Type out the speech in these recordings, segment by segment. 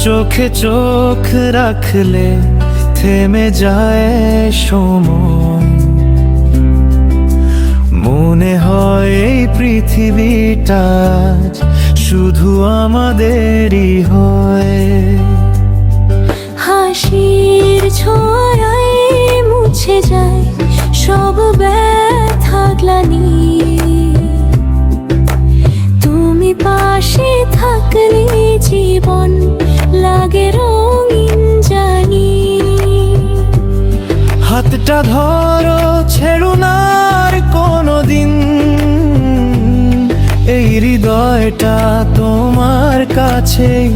চোখে চোখ রাখলে থেমে যায় সময়, মনে হয় এই পৃথিবীটা শুধু আমাদেরই হয়। হাসির ছোঁয়ায় মুছে যায় সব ব্যথা গ্লানি, তুমি পাশে থাকলে জীবন লাগে রঙিন জানি। হাতটা ধরো, ছেড়ো না আর কোনোদিন, এই হৃদয়টা তোমার কাছেই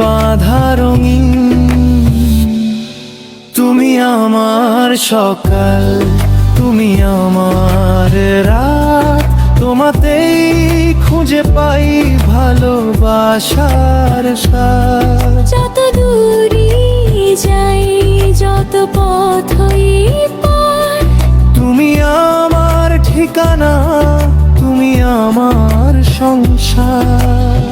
বাঁধা রঙিন। তুমি আমার সকাল, তুমি আমার রাত, তোমাতেই খুঁজে পাই ভালোবাসার স্বাদ। যত দূরে যাই, যত পথই পার, তুমি আমার ঠিকানা, তুমি আমার সংসার।